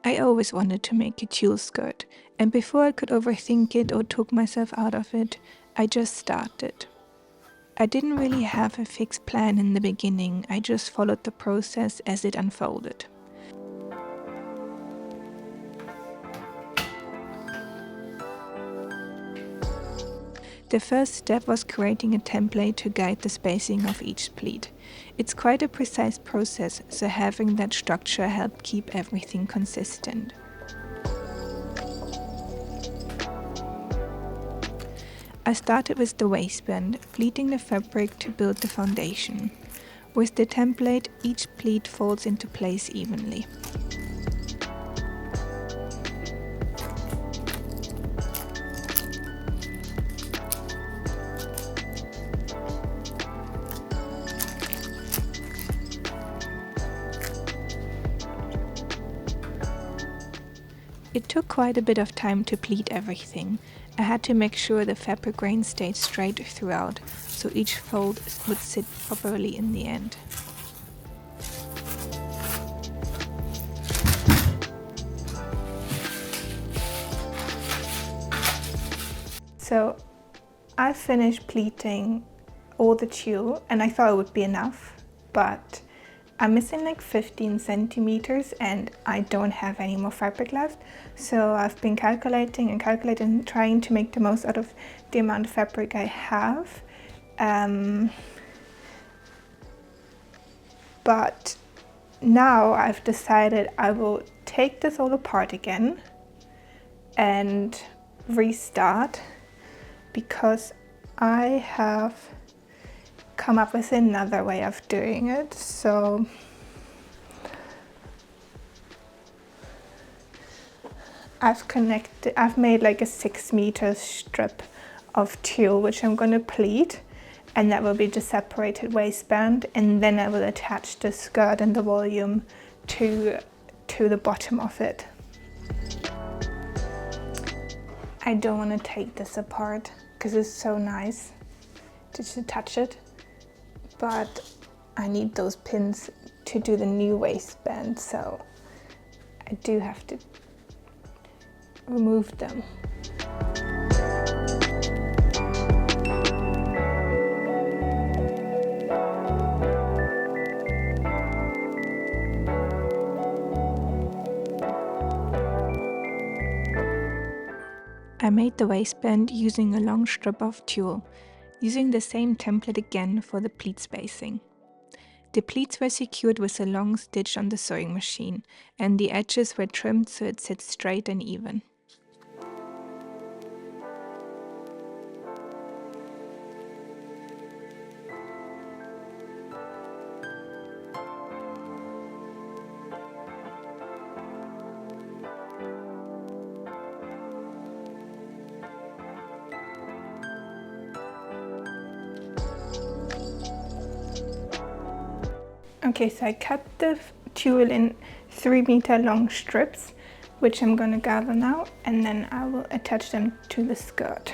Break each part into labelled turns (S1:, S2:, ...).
S1: I always wanted to make a tulle skirt, and before I could overthink it or talk myself out of it, I just started. I didn't really have a fixed plan in the beginning, I just followed the process as it unfolded. The first step was creating a template to guide the spacing of each pleat. It's quite a precise process, so having that structure helped keep everything consistent. I started with the waistband, pleating the fabric to build the foundation. With the template, each pleat folds into place evenly. It took quite a bit of time to pleat everything. I had to make sure the fabric grain stayed straight throughout, so each fold would sit properly in the end. So I finished pleating all the tulle and I thought it would be enough, but I'm missing like 15 centimeters and I don't have any more fabric left. So I've been calculating, trying to make the most out of the amount of fabric I have. But now I've decided I will take this all apart again and restart, because I have come up with another way of doing it. So I've made like a 6-meter strip of tulle which I'm going to pleat, and that will be the separated waistband, and then I will attach the skirt and the volume to the bottom of it. I don't want to take this apart because it's so nice to just touch it, but I need those pins to do the new waistband, so I do have to remove them. I made the waistband using a long strip of tulle, using the same template again for the pleat spacing. The pleats were secured with a long stitch on the sewing machine, and the edges were trimmed so it sits straight and even. Okay, so I cut the tulle in 3-meter long strips, which I'm going to gather now, and then I will attach them to the skirt.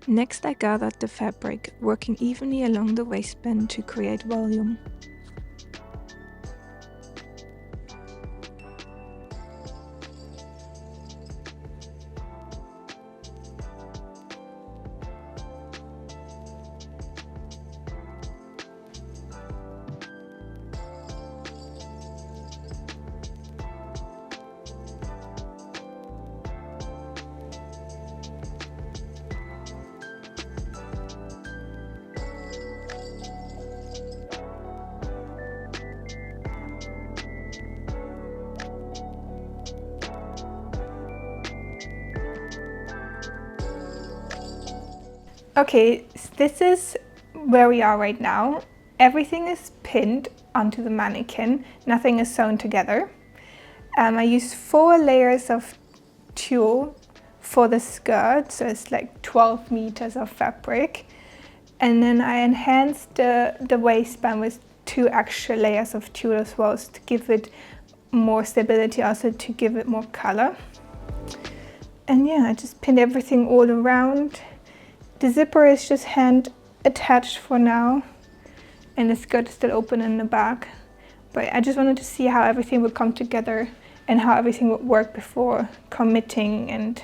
S1: Next, I gathered the fabric, working evenly along the waistband to create volume. Okay, so this is where we are right now. Everything is pinned onto the mannequin, nothing is sewn together. I used 4 layers of tulle for the skirt, so it's like 12 meters of fabric. And then I enhanced the waistband with 2 extra layers of tulle as well, to give it more stability, also to give it more color. And yeah, I just pinned everything all around. The zipper is just hand attached for now, and the skirt is still open in the back. But I just wanted to see how everything would come together and how everything would work before committing and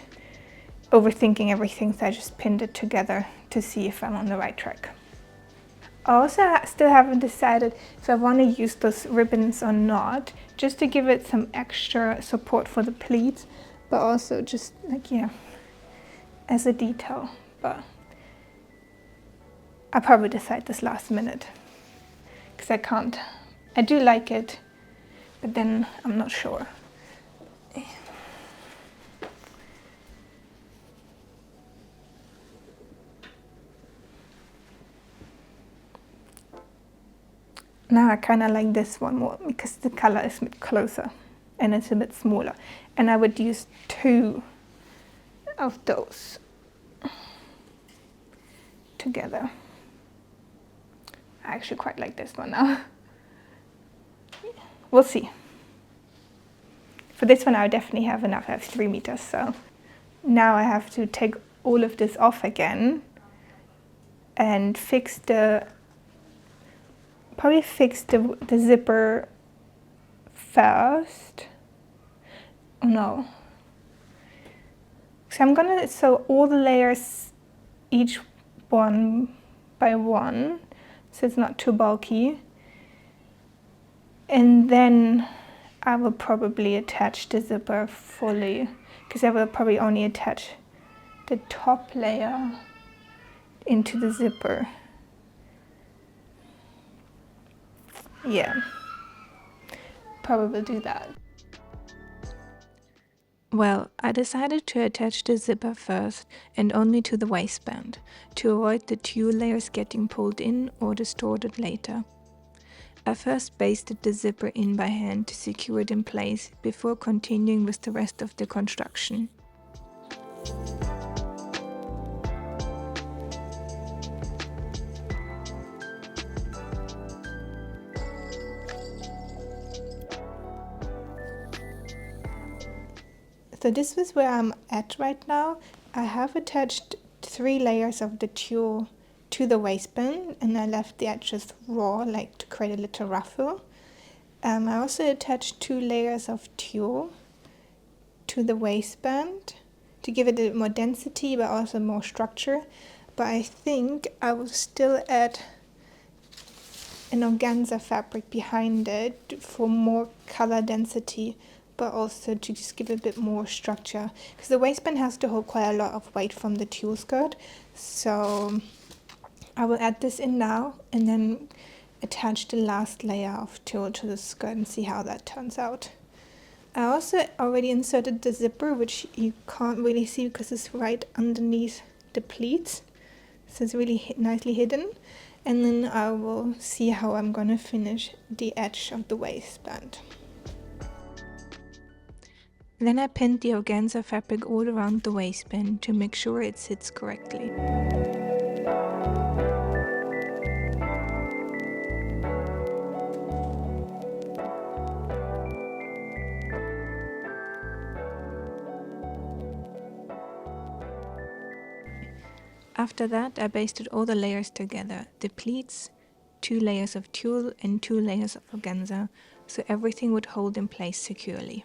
S1: overthinking everything. So I just pinned it together to see if I'm on the right track. I also still haven't decided if I want to use those ribbons or not, just to give it some extra support for the pleats, but also just like, yeah, as a detail. But I'll probably decide this last minute, because I can't. I do like it, but then I'm not sure. Now I kind of like this one more because the color is a bit closer and it's a bit smaller. And I would use 2 of those together. I actually quite like this one now. We'll see. For this one I definitely have enough. I have 3 meters, so now I have to take all of this off again and probably fix the zipper first. Oh no. So I'm gonna sew all the layers, each one by one, so it's not too bulky. And then I will probably attach the zipper fully, because I will probably only attach the top layer into the zipper. Yeah, probably do that. Well, I decided to attach the zipper first and only to the waistband, to avoid the tulle layers getting pulled in or distorted later. I first basted the zipper in by hand to secure it in place before continuing with the rest of the construction. So this is where I'm at right now. I have attached 3 layers of the tulle to the waistband, and I left the edges raw, like to create a little ruffle. I also attached 2 layers of tulle to the waistband to give it a bit more density but also more structure. But I think I will still add an organza fabric behind it for more color density, but also to just give it a bit more structure, because the waistband has to hold quite a lot of weight from the tulle skirt. So I will add this in now and then attach the last layer of tulle to the skirt and see how that turns out. I also already inserted the zipper, which you can't really see because it's right underneath the pleats, so it's really nicely hidden. And then I will see how I'm gonna finish the edge of the waistband. Then I pinned the organza fabric all around the waistband to make sure it sits correctly. After that, I basted all the layers together, the pleats, 2 layers of tulle and 2 layers of organza, so everything would hold in place securely.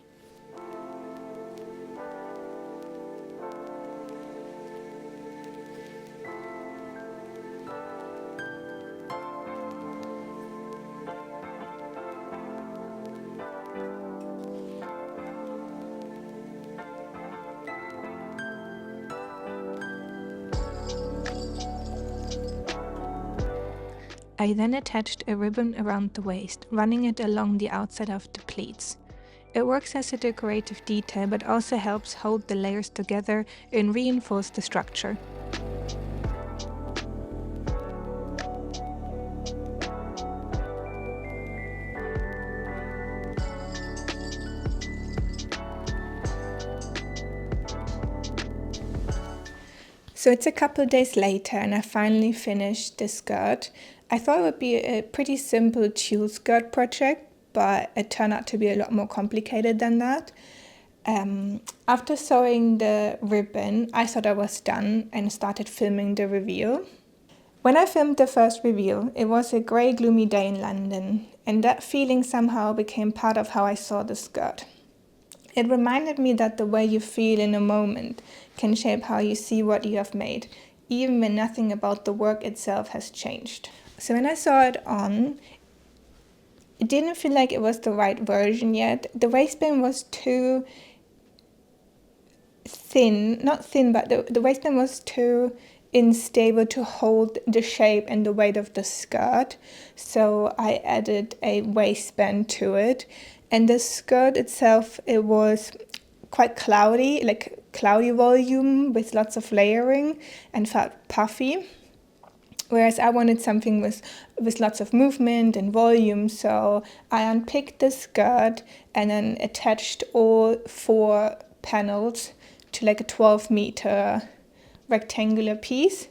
S1: I then attached a ribbon around the waist, running it along the outside of the pleats. It works as a decorative detail but also helps hold the layers together and reinforce the structure. So it's a couple of days later and I finally finished the skirt. I thought it would be a pretty simple tulle skirt project, but it turned out to be a lot more complicated than that. After sewing the ribbon, I thought I was done and started filming the reveal. When I filmed the first reveal, it was a grey, gloomy day in London, and that feeling somehow became part of how I saw the skirt. It reminded me that the way you feel in a moment can shape how you see what you have made, even when nothing about the work itself has changed. So when I saw it on, it didn't feel like it was the right version yet. The waistband was too thin, not thin, but the waistband was too unstable to hold the shape and the weight of the skirt. So I added a waistband to it. And the skirt itself, it was quite cloudy, like cloudy volume with lots of layering and felt puffy. Whereas I wanted something with lots of movement and volume. So I unpicked the skirt and then attached all 4 panels to like a 12-meter rectangular piece,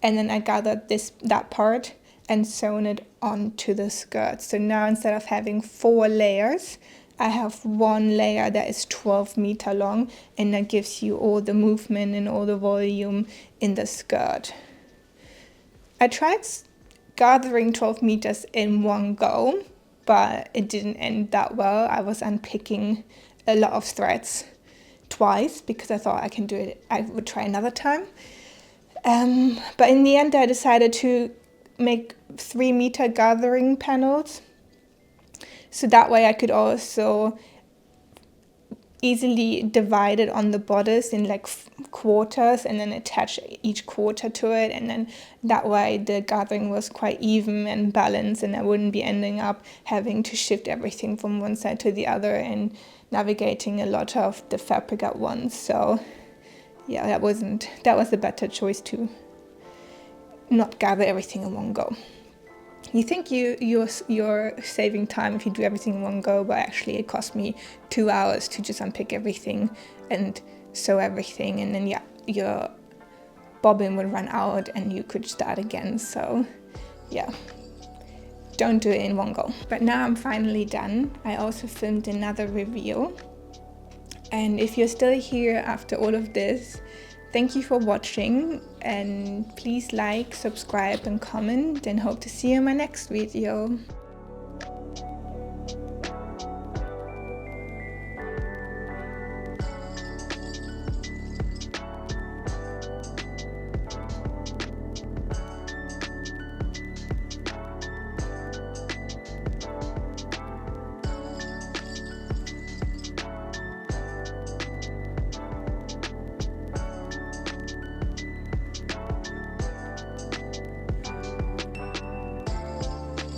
S1: and then I gathered that part and sewn it onto the skirt. So now instead of having 4 layers, I have 1 layer that is 12-meter long, and that gives you all the movement and all the volume in the skirt. I tried gathering 12 meters in one go, but it didn't end that well. I was unpicking a lot of threads twice because I thought I would try another time. But in the end, I decided to make 3-meter gathering panels. So that way I could also easily divide it on the bodice in like quarters and then attach each quarter to it. And then that way the gathering was quite even and balanced, and I wouldn't be ending up having to shift everything from one side to the other and navigating a lot of the fabric at once. So yeah, that was a better choice to not gather everything in one go. You think you're saving time if you do everything in one go, but actually it cost me 2 hours to just unpick everything and sew everything, and then your bobbin would run out and you could start again. So yeah, don't do it in one go. But now I'm finally done. I also filmed another reveal, and if you're still here after all of this, thank you for watching, and please like, subscribe and comment, and hope to see you in my next video.